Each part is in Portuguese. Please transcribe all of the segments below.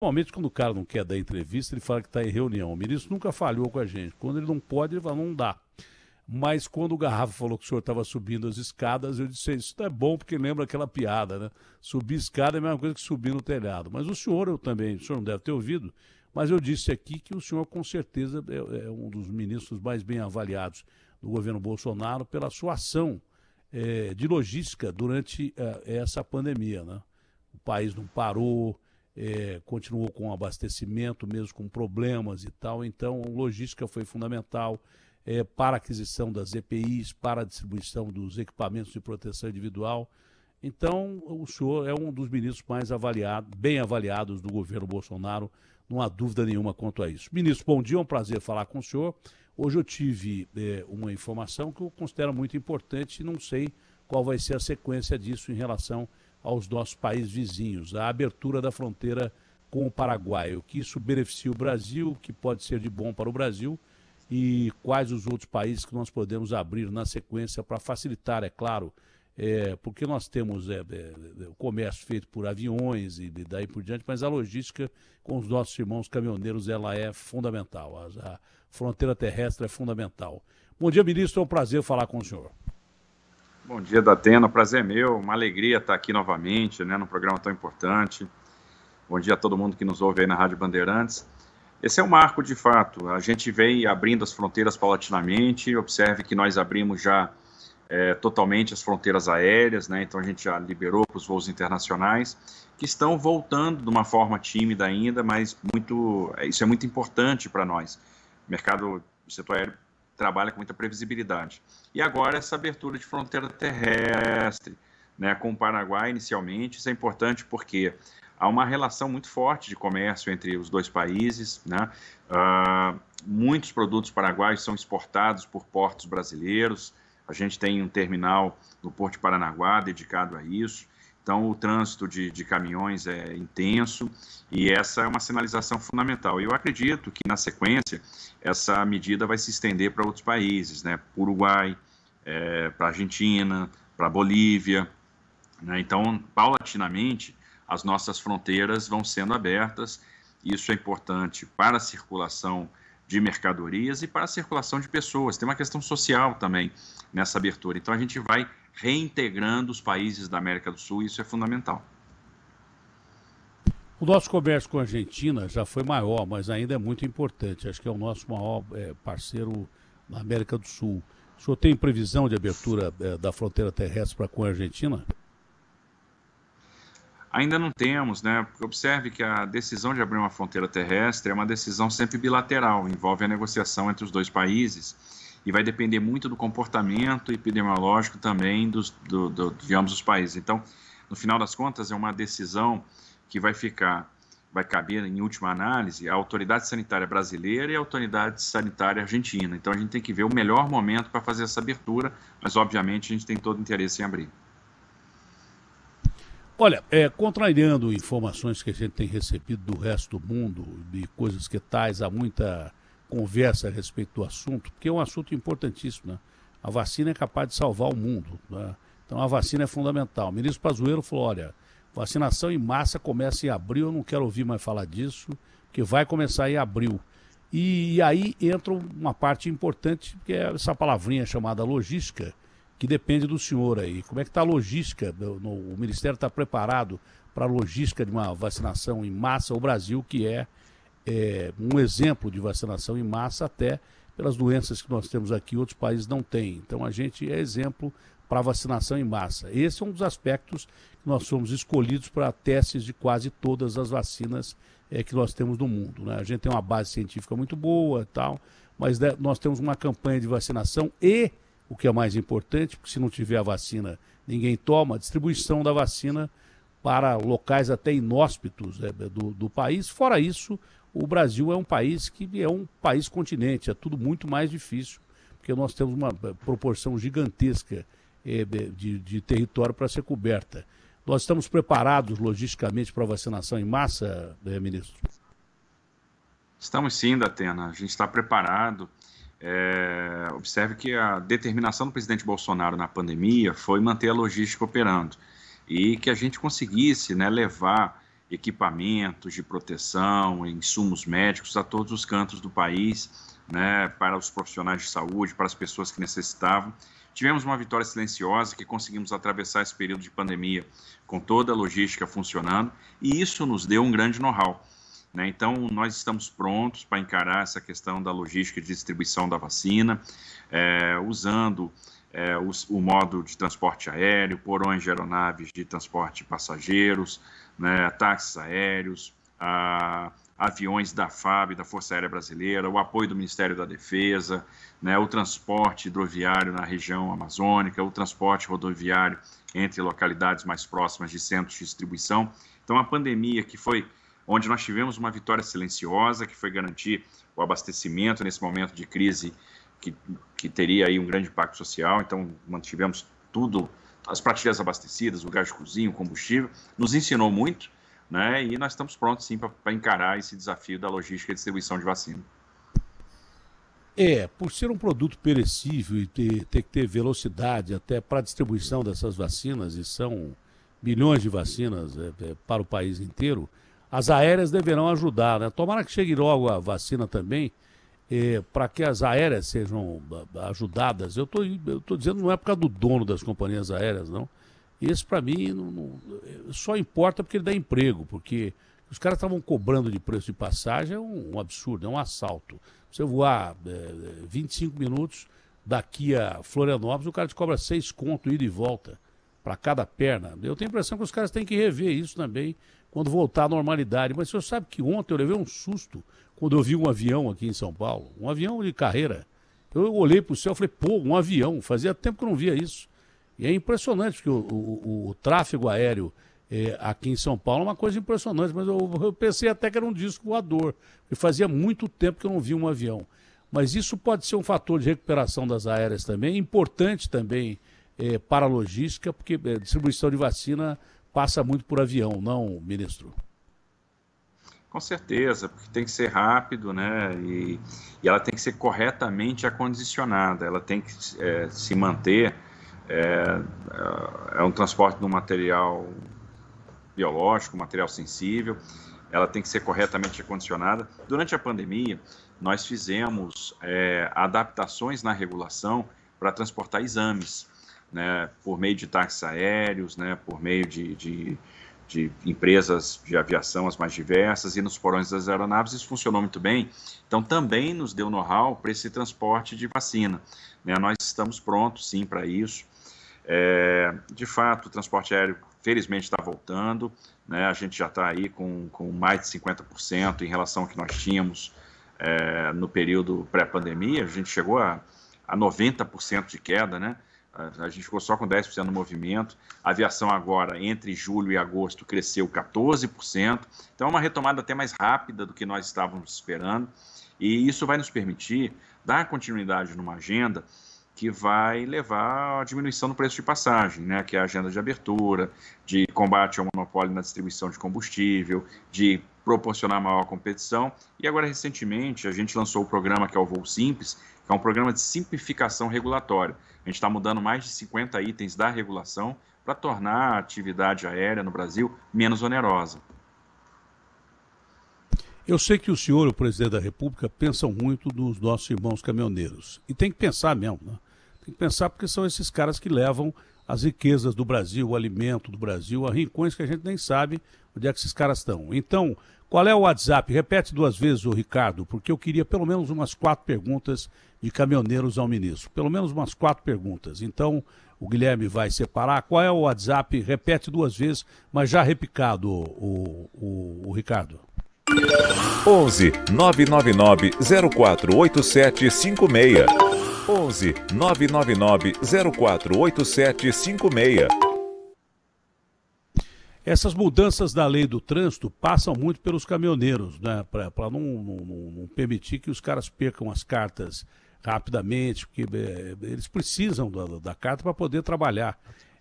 Normalmente, quando o cara não quer dar entrevista, ele fala que está em reunião. O ministro nunca falhou com a gente. Quando ele não pode, ele fala, não dá. Mas quando o Garrafa falou que o senhor estava subindo as escadas, eu disse, isso não é bom, porque lembra aquela piada, né? Subir escada é a mesma coisa que subir no telhado. Mas o senhor, eu também, o senhor não deve ter ouvido, mas eu disse aqui que o senhor, com certeza, é um dos ministros mais bem avaliados do governo Bolsonaro pela sua ação de logística durante essa pandemia, né? O país não parou, continuou com abastecimento, mesmo com problemas e tal. Então, logística foi fundamental para a aquisição das EPIs, para a distribuição dos equipamentos de proteção individual. Então, o senhor é um dos ministros mais avaliados, bem avaliados do governo Bolsonaro, não há dúvida nenhuma quanto a isso. Ministro, bom dia, é um prazer falar com o senhor. Hoje eu tive uma informação que eu considero muito importante e não sei qual vai ser a sequência disso em relação aos nossos países vizinhos, a abertura da fronteira com o Paraguai, o que isso beneficia o Brasil, o que pode ser de bom para o Brasil e quais os outros países que nós podemos abrir na sequência para facilitar, é claro, porque nós temos o comércio feito por aviões e daí por diante, mas a logística com os nossos irmãos caminhoneiros ela é fundamental, a fronteira terrestre é fundamental. Bom dia, ministro, é um prazer falar com o senhor. Bom dia, Datena, prazer é meu, uma alegria estar aqui novamente, né, num programa tão importante. Bom dia a todo mundo que nos ouve aí na Rádio Bandeirantes. Esse é um marco, de fato, a gente vem abrindo as fronteiras paulatinamente, observe que nós abrimos já totalmente as fronteiras aéreas, né, então a gente já liberou para os voos internacionais, que estão voltando de uma forma tímida ainda, mas isso é muito importante para nós. O mercado do setor aéreo trabalha com muita previsibilidade. E agora essa abertura de fronteira terrestre, né, com o Paraguai inicialmente, isso é importante porque há uma relação muito forte de comércio entre os dois países, né? Muitos produtos paraguaios são exportados por portos brasileiros, a gente tem um terminal no Porto de Paranaguá dedicado a isso, então o trânsito de caminhões é intenso e essa é uma sinalização fundamental. E eu acredito que, na sequência, essa medida vai se estender para outros países, né? Uruguai, para a Argentina, para a Bolívia, né? Então, paulatinamente, as nossas fronteiras vão sendo abertas. Isso é importante para a circulação de mercadorias e para a circulação de pessoas. Tem uma questão social também nessa abertura. Então, a gente vai reintegrando os países da América do Sul e isso é fundamental. O nosso comércio com a Argentina já foi maior, mas ainda é muito importante. Acho que é o nosso maior parceiro na América do Sul. O senhor tem previsão de abertura da fronteira terrestre com a Argentina? Ainda não temos, né? Porque observe que a decisão de abrir uma fronteira terrestre é uma decisão sempre bilateral, envolve a negociação entre os dois países e vai depender muito do comportamento epidemiológico também de ambos os países. Então, no final das contas, é uma decisão que vai caber, em última análise, a autoridade sanitária brasileira e a autoridade sanitária argentina. Então, a gente tem que ver o melhor momento para fazer essa abertura, mas, obviamente, a gente tem todo interesse em abrir. Olha, contrariando informações que a gente tem recebido do resto do mundo, de coisas que tais, há muita conversa a respeito do assunto, porque é um assunto importantíssimo, né? A vacina é capaz de salvar o mundo, né? Então a vacina é fundamental. O ministro Pazuello falou, olha, vacinação em massa começa em abril, eu não quero ouvir mais falar disso, porque vai começar em abril. E aí entra uma parte importante, que é essa palavrinha chamada logística, que depende do senhor aí. Como é que está a logística? O Ministério está preparado para a logística de uma vacinação em massa? O Brasil, que é um exemplo de vacinação em massa, até pelas doenças que nós temos aqui, outros países não têm. Então, a gente é exemplo para vacinação em massa. Esse é um dos aspectos que nós somos escolhidos para testes de quase todas as vacinas que nós temos no mundo, né? A gente tem uma base científica muito boa e tal, mas nós temos uma campanha de vacinação e o que é mais importante, porque se não tiver a vacina, ninguém toma, a distribuição da vacina para locais até inóspitos do país. Fora isso, o Brasil é um país que é um país continente, é tudo muito mais difícil, porque nós temos uma proporção gigantesca de território para ser coberta. Nós estamos preparados logisticamente para a vacinação em massa, ministro? Estamos sim, Datena, a gente está preparado. Observe que a determinação do presidente Bolsonaro na pandemia foi manter a logística operando e que a gente conseguisse, né, levar equipamentos de proteção, insumos médicos a todos os cantos do país, né, para os profissionais de saúde, para as pessoas que necessitavam. Tivemos uma vitória silenciosa que conseguimos atravessar esse período de pandemia com toda a logística funcionando, e isso nos deu um grande know-how, né? Então, nós estamos prontos para encarar essa questão da logística de distribuição da vacina, usando o modo de transporte aéreo, porões de aeronaves de transporte de passageiros, né, táxis aéreos, aviões da FAB, da Força Aérea Brasileira, o apoio do Ministério da Defesa, né, o transporte hidroviário na região amazônica, o transporte rodoviário entre localidades mais próximas de centros de distribuição. Então, a pandemia que foi onde nós tivemos uma vitória silenciosa, que foi garantir o abastecimento nesse momento de crise que teria aí um grande impacto social. Então, mantivemos tudo, as prateleiras abastecidas, o gás de cozinha, o combustível, nos ensinou muito, né? E nós estamos prontos, sim, para encarar esse desafio da logística e distribuição de vacina. Por ser um produto perecível e ter que ter velocidade até para a distribuição dessas vacinas, e são milhões de vacinas para o país inteiro, as aéreas deverão ajudar, né? Tomara que chegue logo a vacina também, para que as aéreas sejam ajudadas. Eu tô dizendo, não é por causa do dono das companhias aéreas, não. Esse, para mim, só importa porque ele dá emprego, porque os caras estavam cobrando de preço de passagem, é um absurdo, é um assalto. Você voar 25 minutos daqui a Florianópolis, o cara te cobra 6 conto ida e volta para cada perna. Eu tenho a impressão que os caras têm que rever isso também quando voltar à normalidade. Mas o senhor sabe que ontem eu levei um susto quando eu vi um avião aqui em São Paulo, um avião de carreira. Eu olhei para o céu e falei, pô, um avião, fazia tempo que eu não via isso. E é impressionante, porque o tráfego aéreo aqui em São Paulo é uma coisa impressionante, mas eu pensei até que era um disco voador, porque fazia muito tempo que eu não via um avião. Mas isso pode ser um fator de recuperação das aéreas também, importante também para a logística, porque a distribuição de vacina passa muito por avião, não, ministro? Com certeza, porque tem que ser rápido, né? E ela tem que ser corretamente acondicionada, ela tem que se manter. É um transporte de um material biológico, material sensível, ela tem que ser corretamente acondicionada. Durante a pandemia, nós fizemos adaptações na regulação para transportar exames, né, por meio de táxis aéreos, né, por meio de empresas de aviação as mais diversas e nos porões das aeronaves. Isso funcionou muito bem, então também nos deu know-how para esse transporte de vacina, né? Nós estamos prontos sim para isso. De fato, o transporte aéreo felizmente está voltando, né? A gente já está aí com mais de 50% em relação ao que nós tínhamos no período pré-pandemia. A gente chegou a 90% de queda, né? A gente ficou só com 10% no movimento. A aviação agora, entre julho e agosto, cresceu 14%. Então é uma retomada até mais rápida do que nós estávamos esperando. E isso vai nos permitir dar continuidade numa agenda que vai levar à diminuição do preço de passagem, né? Que é a agenda de abertura, de combate ao monopólio na distribuição de combustível, de proporcionar maior competição. E agora, recentemente, a gente lançou o programa que é o Voo Simples, que é um programa de simplificação regulatória. A gente está mudando mais de 50 itens da regulação para tornar a atividade aérea no Brasil menos onerosa. Eu sei que o senhor e o presidente da República pensam muito nos nossos irmãos caminhoneiros. E tem que pensar mesmo, né? Tem que pensar porque são esses caras que levam as riquezas do Brasil, o alimento do Brasil, a rincões que a gente nem sabe onde é que esses caras estão. Então, qual é o WhatsApp? Repete 2 vezes, o Ricardo, porque eu queria pelo menos umas 4 perguntas de caminhoneiros ao ministro. Pelo menos umas 4 perguntas. Então, o Guilherme vai separar. Qual é o WhatsApp? Repete 2 vezes, mas já repicado, o Ricardo. 11 999 048756. 11 999 048756. Essas mudanças da lei do trânsito passam muito pelos caminhoneiros, né? Para não permitir que os caras percam as cartas rapidamente, porque eles precisam da carta para poder trabalhar.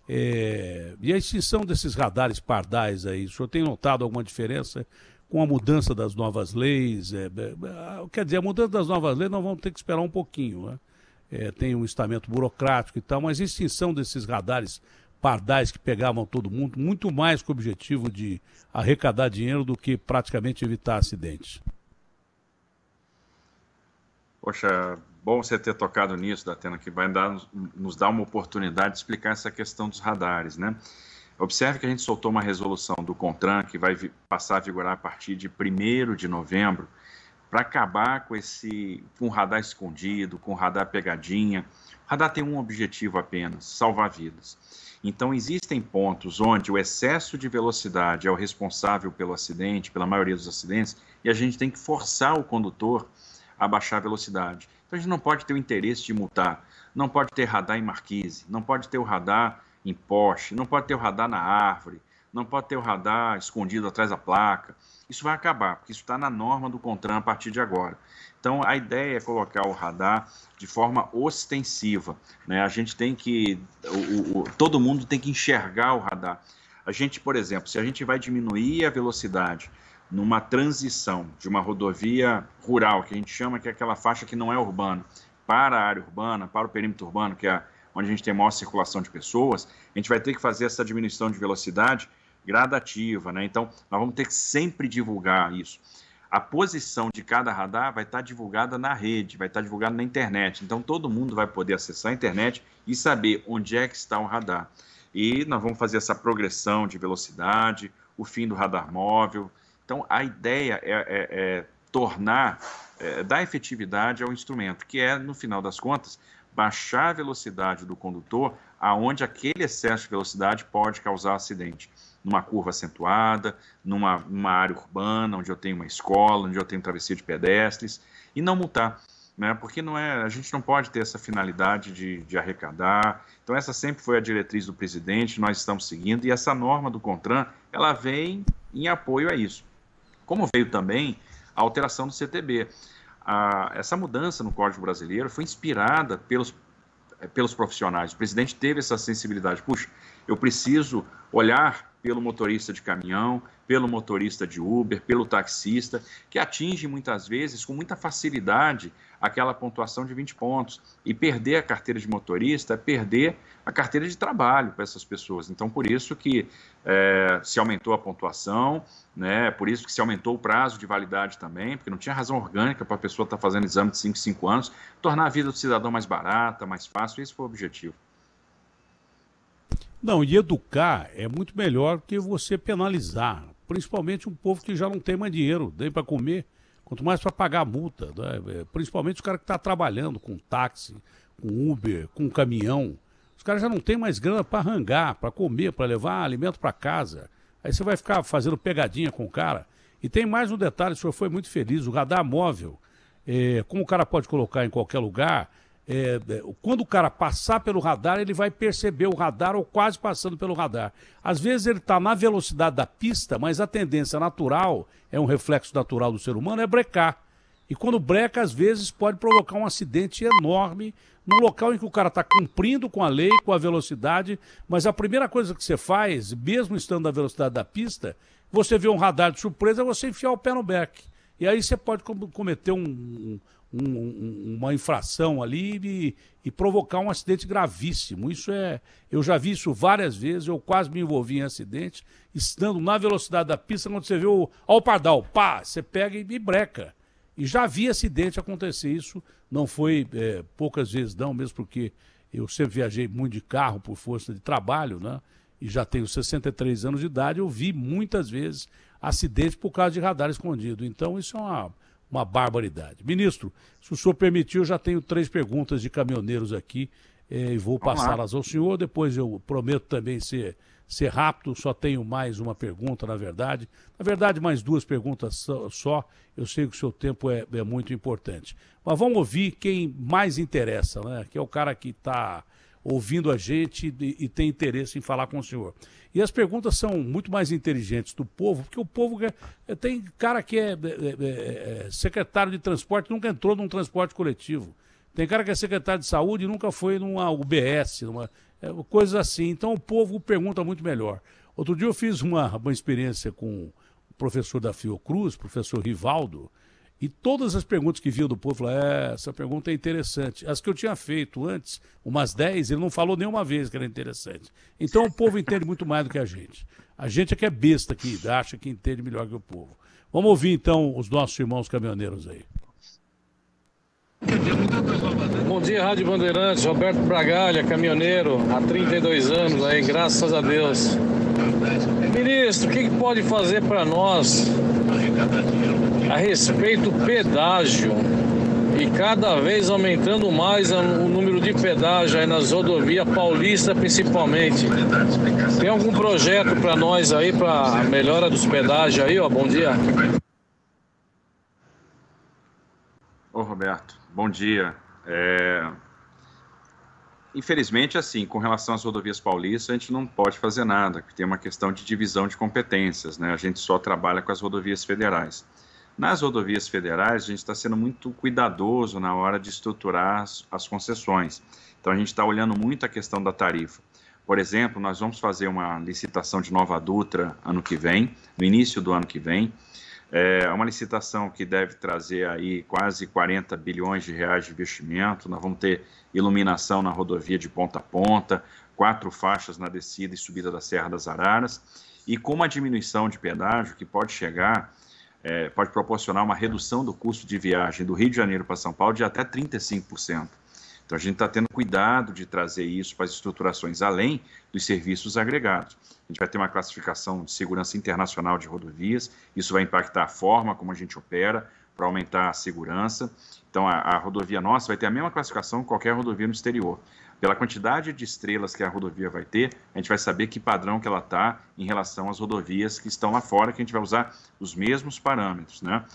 E a extinção desses radares pardais aí, o senhor tem notado alguma diferença com a mudança das novas leis? Quer dizer, a mudança das novas leis nós vamos ter que esperar um pouquinho, né? Tem um estamento burocrático e tal, mas a extinção desses radares pardais que pegavam todo mundo, muito mais com o objetivo de arrecadar dinheiro do que praticamente evitar acidentes. Poxa, bom você ter tocado nisso, Datena, que vai nos dar uma oportunidade de explicar essa questão dos radares, né? Observe que a gente soltou uma resolução do CONTRAN, que vai passar a vigorar a partir de 1º de novembro, para acabar com o radar escondido, com o radar pegadinha. O radar tem um objetivo apenas, salvar vidas. Então, existem pontos onde o excesso de velocidade é o responsável pelo acidente, pela maioria dos acidentes, e a gente tem que forçar o condutor a baixar a velocidade. Então, a gente não pode ter o interesse de multar, não pode ter radar em marquise, não pode ter o radar em poste, não pode ter o radar na árvore, não pode ter o radar escondido atrás da placa. Isso vai acabar, porque isso está na norma do CONTRAN a partir de agora. Então, a ideia é colocar o radar de forma ostensiva, né? A gente tem que, todo mundo tem que enxergar o radar. A gente, por exemplo, se a gente vai diminuir a velocidade numa transição de uma rodovia rural, que a gente chama que é aquela faixa que não é urbana, para a área urbana, para o perímetro urbano, que é onde a gente tem maior circulação de pessoas, a gente vai ter que fazer essa diminuição de velocidade gradativa, né? Então, nós vamos ter que sempre divulgar isso. A posição de cada radar vai estar divulgada na rede, vai estar divulgada na internet. Então, todo mundo vai poder acessar a internet e saber onde é que está o radar. E nós vamos fazer essa progressão de velocidade, o fim do radar móvel. Então, a ideia é tornar, dar efetividade ao instrumento, que é, no final das contas, baixar a velocidade do condutor aonde aquele excesso de velocidade pode causar acidente. Numa curva acentuada, numa área urbana, onde eu tenho uma escola, onde eu tenho travessia de pedestres, e não multar, né? Porque a gente não pode ter essa finalidade de arrecadar. Então, essa sempre foi a diretriz do presidente, nós estamos seguindo, e essa norma do CONTRAN, ela vem em apoio a isso. Como veio também a alteração do CTB. Essa mudança no Código Brasileiro foi inspirada pelos profissionais. O presidente teve essa sensibilidade. Puxa, eu preciso olhar pelo motorista de caminhão, pelo motorista de Uber, pelo taxista, que atinge muitas vezes, com muita facilidade, aquela pontuação de 20 pontos. E perder a carteira de motorista é perder a carteira de trabalho para essas pessoas. Então, por isso que se aumentou a pontuação, né? Por isso que se aumentou o prazo de validade também, porque não tinha razão orgânica para a pessoa estar fazendo exame de 5 anos, tornar a vida do cidadão mais barata, mais fácil. Esse foi o objetivo. Não, e educar é muito melhor que você penalizar, principalmente um povo que já não tem mais dinheiro, nem para comer, quanto mais para pagar a multa, né? Principalmente os caras que estão trabalhando com táxi, com Uber, com caminhão. Os caras já não têm mais grana para arrangar, para comer, para levar alimento para casa. Aí você vai ficar fazendo pegadinha com o cara. E tem mais um detalhe, o senhor foi muito feliz, o radar móvel, como o cara pode colocar em qualquer lugar, quando o cara passar pelo radar, ele vai perceber o radar ou quase passando pelo radar. Às vezes ele está na velocidade da pista, mas a tendência natural, é um reflexo natural do ser humano, é brecar. E quando breca, às vezes pode provocar um acidente enorme num local em que o cara está cumprindo com a lei, com a velocidade, mas a primeira coisa que você faz, mesmo estando na velocidade da pista, você vê um radar de surpresa, é você enfiar o pé no breque. E aí você pode cometer uma infração ali e provocar um acidente gravíssimo. Eu já vi isso várias vezes, eu quase me envolvi em acidente, estando na velocidade da pista, quando você vê o pardal, pá, você pega e breca. E já vi acidente acontecer, isso não foi poucas vezes não, mesmo porque eu sempre viajei muito de carro por força de trabalho, né? E já tenho 63 anos de idade, eu vi muitas vezes acidentes por causa de radar escondido. Então isso é uma barbaridade. Ministro, se o senhor permitir, eu já tenho 3 perguntas de caminhoneiros aqui e vou passá-las ao senhor. Depois eu prometo também ser rápido, só tenho mais uma pergunta, na verdade. Na verdade, mais 2 perguntas só. Eu sei que o seu tempo é muito importante. Mas vamos ouvir quem mais interessa, né? Que é o cara que está ouvindo a gente e tem interesse em falar com o senhor. E as perguntas são muito mais inteligentes do povo, porque o povo tem cara que é secretário de transporte, nunca entrou num transporte coletivo. Tem cara que é secretário de saúde e nunca foi numa UBS, coisas assim. Então o povo pergunta muito melhor. Outro dia eu fiz uma experiência com o professor da Fiocruz, professor Rivaldo, E todas as perguntas que vinham do povo, falaram, essa pergunta é interessante. As que eu tinha feito antes, umas 10, ele não falou nenhuma vez que era interessante. Então o povo entende muito mais do que a gente. A gente é que é besta aqui, acha que entende melhor que o povo. Vamos ouvir então os nossos irmãos caminhoneiros aí. Bom dia, Rádio Bandeirantes, Roberto Bragalha, caminhoneiro, há 32 anos aí, graças a Deus. Ministro, o que pode fazer para nós a respeito do pedágio? E cada vez aumentando mais o número de pedágio aí nas rodovias paulistas principalmente. Tem algum projeto para nós aí, para a melhora dos pedágios aí, ó? Bom dia. Ô Roberto, bom dia. Infelizmente, assim, com relação às rodovias paulistas, a gente não pode fazer nada, porque tem uma questão de divisão de competências, né? A gente só trabalha com as rodovias federais. Nas rodovias federais, a gente está sendo muito cuidadoso na hora de estruturar as concessões. Então, a gente está olhando muito a questão da tarifa. Por exemplo, nós vamos fazer uma licitação de Nova Dutra ano que vem, no início do ano que vem. É uma licitação que deve trazer aí quase 40 bilhões de reais de investimento. Nós vamos ter iluminação na rodovia de ponta a ponta, 4 faixas na descida e subida da Serra das Araras, e com uma diminuição de pedágio que pode chegar, pode proporcionar uma redução do custo de viagem do Rio de Janeiro para São Paulo de até 35%. Então a gente está tendo cuidado de trazer isso para as estruturações além dos serviços agregados. A gente vai ter uma classificação de segurança internacional de rodovias, isso vai impactar a forma como a gente opera, para aumentar a segurança. Então a rodovia nossa vai ter a mesma classificação que qualquer rodovia no exterior. Pela quantidade de estrelas que a rodovia vai ter, a gente vai saber que padrão que ela está em relação às rodovias que estão lá fora, que a gente vai usar os mesmos parâmetros, né?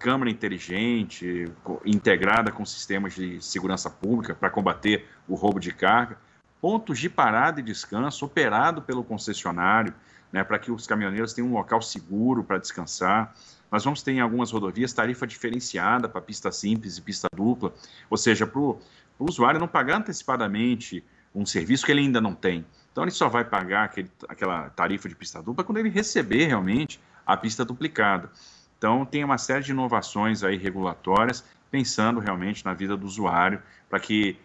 Câmara inteligente, integrada com sistemas de segurança pública para combater o roubo de carga, pontos de parada e descanso operado pelo concessionário, né, para que os caminhoneiros tenham um local seguro para descansar. Nós vamos ter em algumas rodovias tarifa diferenciada para pista simples e pista dupla, ou seja, para o usuário não pagar antecipadamente um serviço que ele ainda não tem. Então ele só vai pagar aquela tarifa de pista dupla quando ele receber realmente a pista duplicada. Então, tem uma série de inovações aí regulatórias, pensando realmente na vida do usuário, para que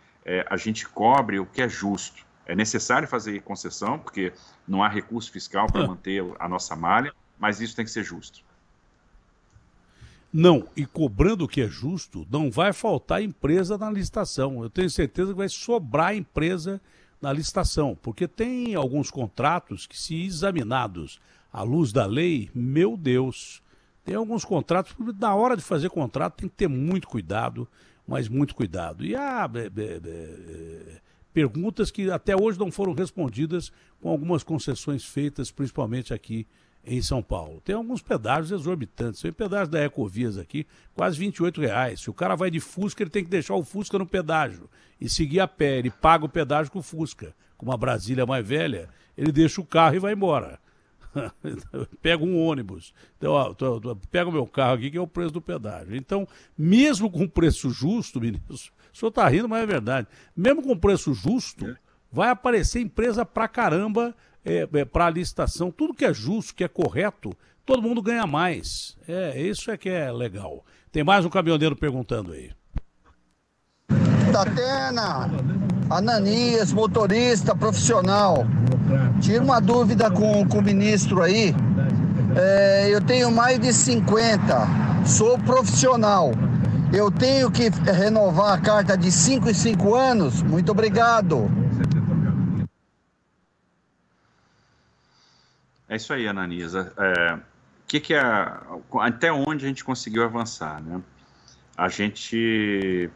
a gente cobre o que é justo. É necessário fazer concessão, porque não há recurso fiscal para manter a nossa malha, mas isso tem que ser justo. Não, e cobrando o que é justo, não vai faltar empresa na licitação. Eu tenho certeza que vai sobrar empresa na licitação, porque tem alguns contratos que, se examinados à luz da lei, meu Deus... Tem alguns contratos, na hora de fazer contrato tem que ter muito cuidado, mas muito cuidado. E há perguntas que até hoje não foram respondidas com algumas concessões feitas, principalmente aqui em São Paulo. Tem alguns pedágios exorbitantes. Tem pedágio da Ecovias aqui, quase R$28. Se o cara vai de Fusca, ele tem que deixar o Fusca no pedágio e seguir a pé. Ele paga o pedágio com o Fusca. Com uma Brasília mais velha, ele deixa o carro e vai embora. Pega um ônibus. Então, pega o meu carro aqui, que é o preço do pedágio. Então, mesmo com preço justo, ministro, o senhor está rindo, mas é verdade. Mesmo com preço justo, vai aparecer empresa pra caramba para a licitação. Tudo que é justo, que é correto, todo mundo ganha mais. Isso é que é legal. Tem mais um caminhoneiro perguntando aí. Datena, Ananias, motorista profissional. Tira uma dúvida com o ministro aí. Eu tenho mais de 50, sou profissional. Eu tenho que renovar a carta de 5 em 5 anos? Muito obrigado. É isso aí, Ananias. Até onde a gente conseguiu avançar, né? A gente...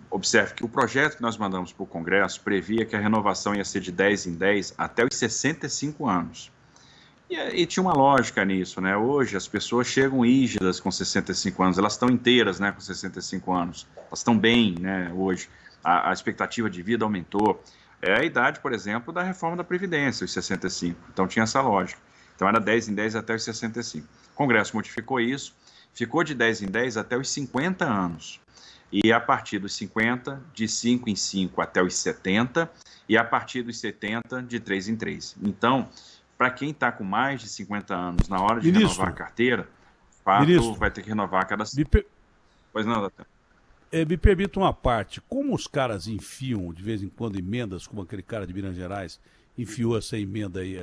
Observe que o projeto que nós mandamos para o Congresso previa que a renovação ia ser de 10 em 10 até os 65 anos. E tinha uma lógica nisso, né? Hoje as pessoas chegam rígidas com 65 anos, elas estão inteiras, né, com 65 anos. Elas estão bem, né, hoje. A expectativa de vida aumentou. É a idade, por exemplo, da reforma da Previdência, os 65. Então tinha essa lógica. Então era 10 em 10 até os 65. O Congresso modificou isso, ficou de 10 em 10 até os 50 anos. E a partir dos 50, de 5 em 5 até os 70, e a partir dos 70, de 3 em 3. Então, para quem está com mais de 50 anos, na hora de renovar a carteira, fato, Ministro, vai ter que renovar a cada... Pois não, Datena. Me permita uma parte, como os caras enfiam de vez em quando emendas, como aquele cara de Minas Gerais enfiou essa emenda aí,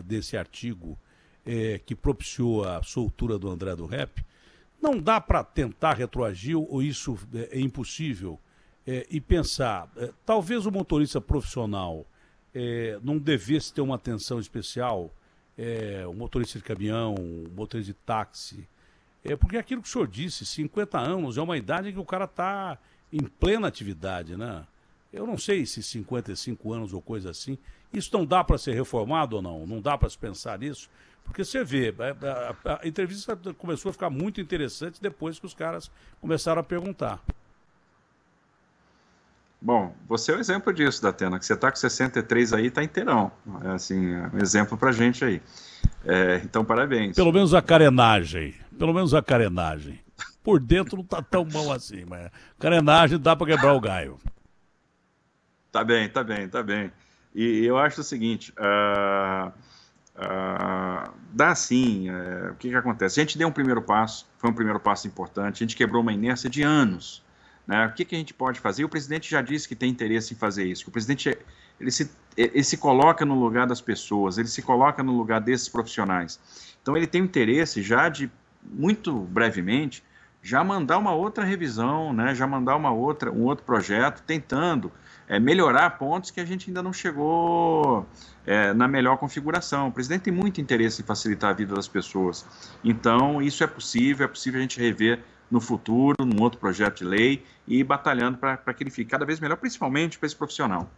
desse artigo que propiciou a soltura do André do Rep, não dá para tentar retroagir ou isso é impossível e pensar, talvez o motorista profissional não devesse ter uma atenção especial, o motorista de caminhão, o motorista de táxi, porque aquilo que o senhor disse, 50 anos é uma idade em que o cara está em plena atividade, né? Eu não sei se 55 anos ou coisa assim, isso não dá para ser reformado ou não? Não dá para se pensar nisso? Porque você vê, a entrevista começou a ficar muito interessante depois que os caras começaram a perguntar. Bom, você é o exemplo disso, Datena, que você está com 63 aí, está inteirão. É assim, um exemplo para gente aí. Então, parabéns. Pelo menos a carenagem. Por dentro não está tão bom assim, mas carenagem dá para quebrar o galho. Tá bem. E eu acho o seguinte, dá sim, o que acontece? A gente deu um primeiro passo, foi um primeiro passo importante, a gente quebrou uma inércia de anos. Né? O que a gente pode fazer? O presidente já disse que tem interesse em fazer isso. O presidente ele se coloca no lugar das pessoas, ele se coloca no lugar desses profissionais. Então ele tem interesse já de, muito brevemente, já mandar uma outra revisão, né? Já mandar um outro projeto, tentando melhorar pontos que a gente ainda não chegou na melhor configuração. O presidente tem muito interesse em facilitar a vida das pessoas. Então isso é possível a gente rever no futuro, num outro projeto de lei, e ir batalhando para que ele fique cada vez melhor, principalmente para esse profissional.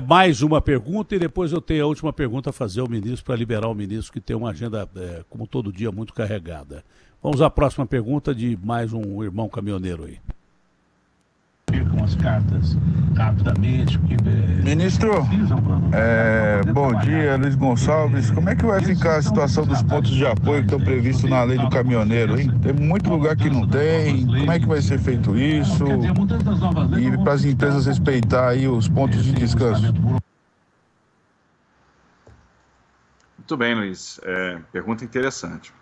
Mais uma pergunta e depois eu tenho a última pergunta a fazer ao ministro, para liberar o ministro, que tem uma agenda, como todo dia, muito carregada. Vamos à próxima pergunta de mais um irmão caminhoneiro aí. Com as cartas rapidamente. Ministro, bom dia, Luiz Gonçalves. Como é que vai ficar a situação dos pontos de apoio que estão previstos na lei do caminhoneiro, hein? Tem muito lugar que não tem. Como é que vai ser feito isso? E para as empresas respeitar aí os pontos de descanso. Muito bem, Luiz. Pergunta interessante.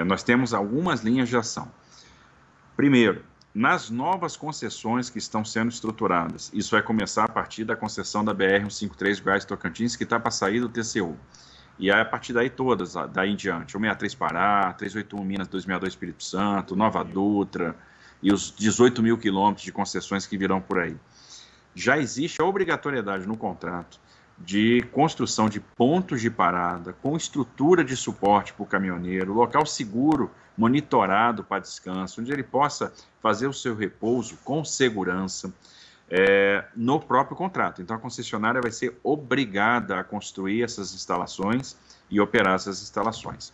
Nós temos algumas linhas de ação. Primeiro, nas novas concessões que estão sendo estruturadas, isso vai começar a partir da concessão da BR-153 Goiás-Tocantins, que está para sair do TCU. E aí, a partir daí todas, daí em diante, 163 Pará, 381 Minas, 262 Espírito Santo, Nova Dutra e os 18 mil quilômetros de concessões que virão por aí. Já existe a obrigatoriedade no contrato de construção de pontos de parada, com estrutura de suporte para o caminhoneiro, local seguro, monitorado para descanso, onde ele possa fazer o seu repouso com segurança no próprio contrato. Então, a concessionária vai ser obrigada a construir essas instalações e operar essas instalações.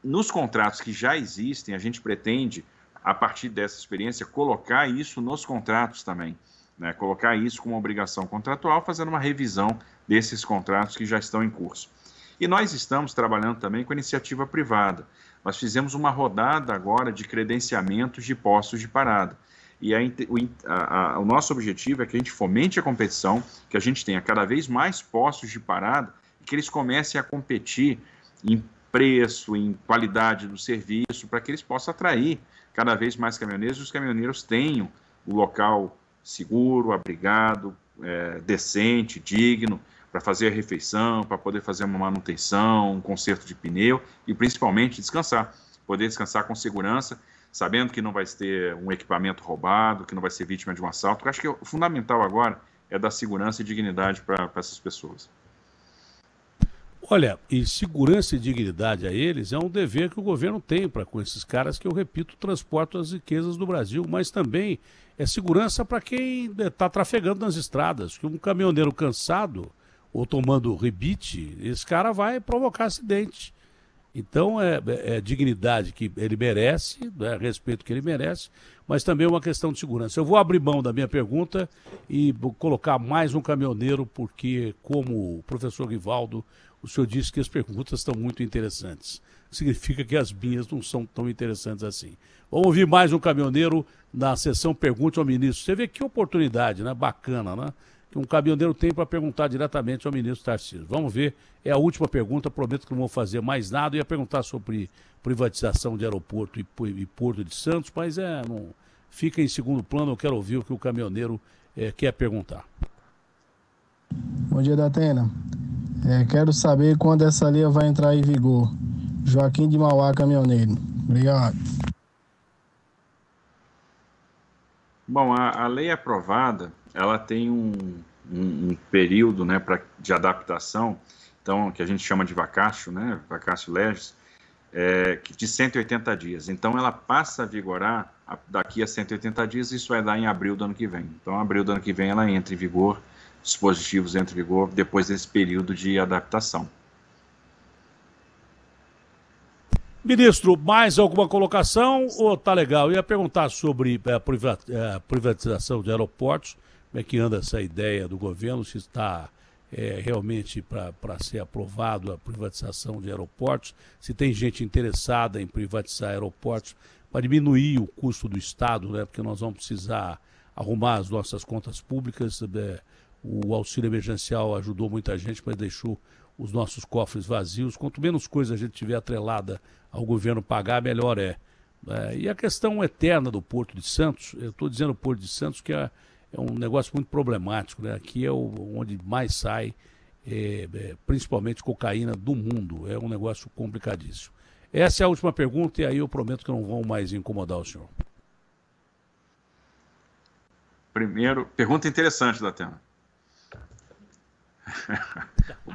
Nos contratos que já existem, a gente pretende, a partir dessa experiência, colocar isso nos contratos também. Né, colocar isso como obrigação contratual, fazendo uma revisão desses contratos que já estão em curso. E nós estamos trabalhando também com a iniciativa privada. Nós fizemos uma rodada agora de credenciamentos de postos de parada. E o nosso objetivo é que a gente fomente a competição, que a gente tenha cada vez mais postos de parada e que eles comecem a competir em preço, em qualidade do serviço, para que eles possam atrair cada vez mais caminhoneiros e os caminhoneiros tenham o local seguro, abrigado, decente, digno, para fazer a refeição, para poder fazer uma manutenção, um conserto de pneu e principalmente descansar, poder descansar com segurança, sabendo que não vai ter um equipamento roubado, que não vai ser vítima de um assalto. Eu acho que o fundamental agora é dar segurança e dignidade para essas pessoas. Olha, e segurança e dignidade a eles é um dever que o governo tem para com esses caras que, eu repito, transportam as riquezas do Brasil, mas também é segurança para quem está trafegando nas estradas, que um caminhoneiro cansado ou tomando rebite, esse cara vai provocar acidente. Então é dignidade que ele merece, respeito que ele merece, mas também é uma questão de segurança. Eu vou abrir mão da minha pergunta e vou colocar mais um caminhoneiro, porque, como o professor Rivaldo, o senhor disse que as perguntas estão muito interessantes. Significa que as minhas não são tão interessantes assim. Vamos ouvir mais um caminhoneiro na sessão Pergunte ao Ministro. Você vê que oportunidade, né? Bacana, né? que um caminhoneiro tem para perguntar diretamente ao ministro Tarcísio. Vamos ver, é a última pergunta, prometo que não vou fazer mais nada. Eu ia perguntar sobre privatização de aeroporto e Porto de Santos, mas não, fica em segundo plano, eu quero ouvir o que o caminhoneiro quer perguntar. Bom dia, Datena. Quero saber quando essa lei vai entrar em vigor. Joaquim de Mauá, caminhoneiro. Obrigado. Bom, a lei aprovada, ela tem um período, né, de adaptação, então, que a gente chama de vacatio, né, vacatio legis, de 180 dias. Então, ela passa a vigorar daqui a 180 dias, isso vai dar em abril do ano que vem. Então, em abril do ano que vem, ela entra em vigor, dispositivos entram em vigor depois desse período de adaptação. Ministro, mais alguma colocação ou tá legal? Eu ia perguntar sobre a privatização de aeroportos, como é que anda essa ideia do governo, se está realmente para ser aprovado a privatização de aeroportos, se tem gente interessada em privatizar aeroportos para diminuir o custo do Estado, né? Porque nós vamos precisar arrumar as nossas contas públicas. O auxílio emergencial ajudou muita gente, mas deixou os nossos cofres vazios. Quanto menos coisa a gente tiver atrelada ao governo pagar, melhor é. E a questão eterna do Porto de Santos, eu estou dizendo Porto de Santos que é um negócio muito problemático, né? Aqui é onde mais sai, principalmente cocaína do mundo. É um negócio complicadíssimo. Essa é a última pergunta e aí eu prometo que não vou mais incomodar o senhor. Primeiro, pergunta interessante, Datena.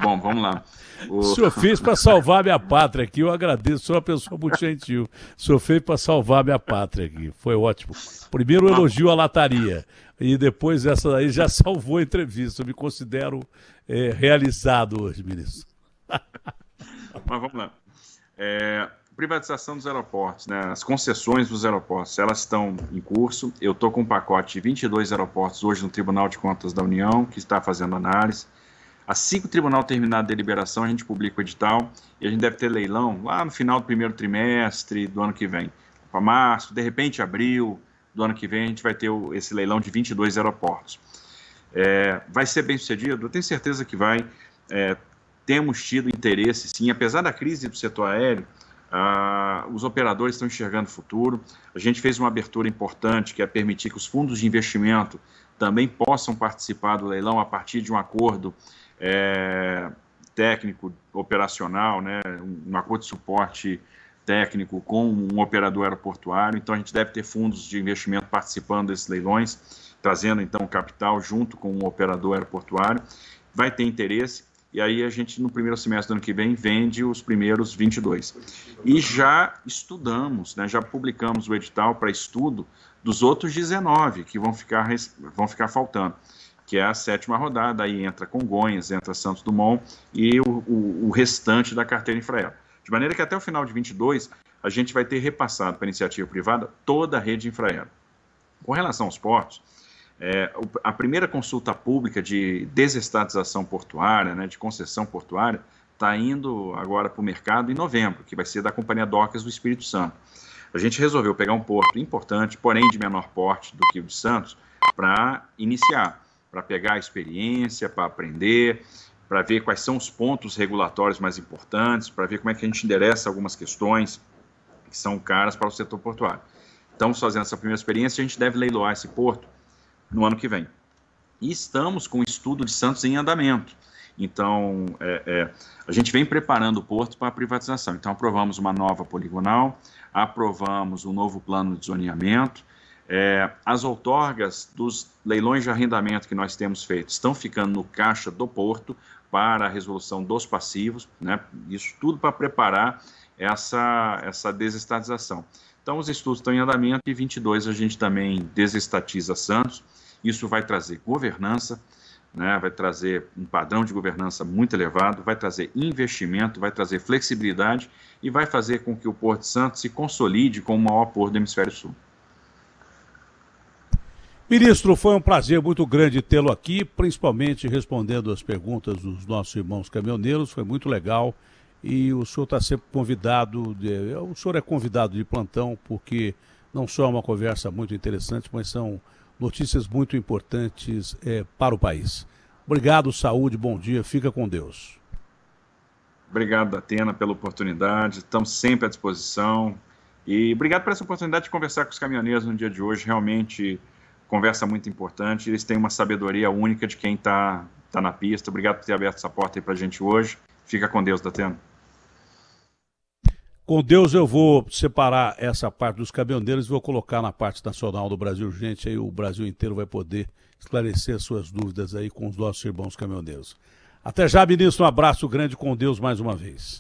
Bom, vamos lá. O senhor fez para salvar minha pátria aqui, eu agradeço, sou uma pessoa muito gentil. O senhor fez para salvar minha pátria aqui, foi ótimo. Primeiro o elogio à lataria, e depois essa daí já salvou a entrevista. Eu me considero realizado hoje, ministro. Mas vamos lá. Privatização dos aeroportos, né? As concessões dos aeroportos, elas estão em curso. Eu estou com um pacote de 22 aeroportos hoje no Tribunal de Contas da União, que está fazendo análise. Assim que o tribunal terminar a deliberação, a gente publica o edital e a gente deve ter leilão lá no final do primeiro trimestre do ano que vem. Para março, de repente abril do ano que vem, a gente vai ter esse leilão de 22 aeroportos. Vai ser bem sucedido? Eu tenho certeza que vai. Temos tido interesse, sim, apesar da crise do setor aéreo, os operadores estão enxergando o futuro. A gente fez uma abertura importante, que é permitir que os fundos de investimento também possam participar do leilão a partir de um acordo técnico, operacional, né, um acordo de suporte técnico com um operador aeroportuário. Então, a gente deve ter fundos de investimento participando desses leilões, trazendo, então, capital junto com um operador aeroportuário. Vai ter interesse, e aí a gente, no primeiro semestre do ano que vem, vende os primeiros 22. E já estudamos, né, já publicamos o edital para estudo dos outros 19 que vão ficar faltando, que é a 7ª rodada. Aí entra Congonhas, entra Santos Dumont e o restante da carteira Infraero. De maneira que até o final de 22, a gente vai ter repassado para a iniciativa privada toda a rede Infraero. Com relação aos portos, a primeira consulta pública de desestatização portuária, né, de concessão portuária, está indo agora para o mercado em novembro, que vai ser da Companhia Docas do Espírito Santo. A gente resolveu pegar um porto importante, porém de menor porte do que o de Santos, para iniciar, para pegar a experiência, para aprender, para ver quais são os pontos regulatórios mais importantes, para ver como é que a gente endereça algumas questões que são caras para o setor portuário. Estamos fazendo essa primeira experiência, a gente deve leiloar esse porto no ano que vem. E estamos com o estudo de Santos em andamento. Então, a gente vem preparando o porto para a privatização. Então, aprovamos uma nova poligonal, aprovamos um novo plano de zoneamento. As outorgas dos leilões de arrendamento que nós temos feito estão ficando no caixa do porto para a resolução dos passivos, né? Isso tudo para preparar essa desestatização. Então, os estudos estão em andamento e 22 a gente também desestatiza Santos. Isso vai trazer governança, né? Vai trazer um padrão de governança muito elevado, vai trazer investimento, vai trazer flexibilidade e vai fazer com que o Porto de Santos se consolide como o maior porto do Hemisfério Sul. Ministro, foi um prazer muito grande tê-lo aqui, principalmente respondendo as perguntas dos nossos irmãos caminhoneiros, foi muito legal. E o senhor está sempre convidado, o senhor é convidado de plantão, porque não só é uma conversa muito interessante, mas são notícias muito importantes para o país. Obrigado, saúde, bom dia, fica com Deus. Obrigado, Datena, pela oportunidade, estamos sempre à disposição. E obrigado por essa oportunidade de conversar com os caminhoneiros no dia de hoje, realmente conversa muito importante, eles têm uma sabedoria única de quem está na pista. Obrigado por ter aberto essa porta aí para a gente hoje. Fica com Deus, Datena. Com Deus eu vou separar essa parte dos caminhoneiros e vou colocar na parte nacional do Brasil Urgente, aí o Brasil inteiro vai poder esclarecer suas dúvidas aí com os nossos irmãos caminhoneiros. Até já, ministro, um abraço grande, com Deus mais uma vez.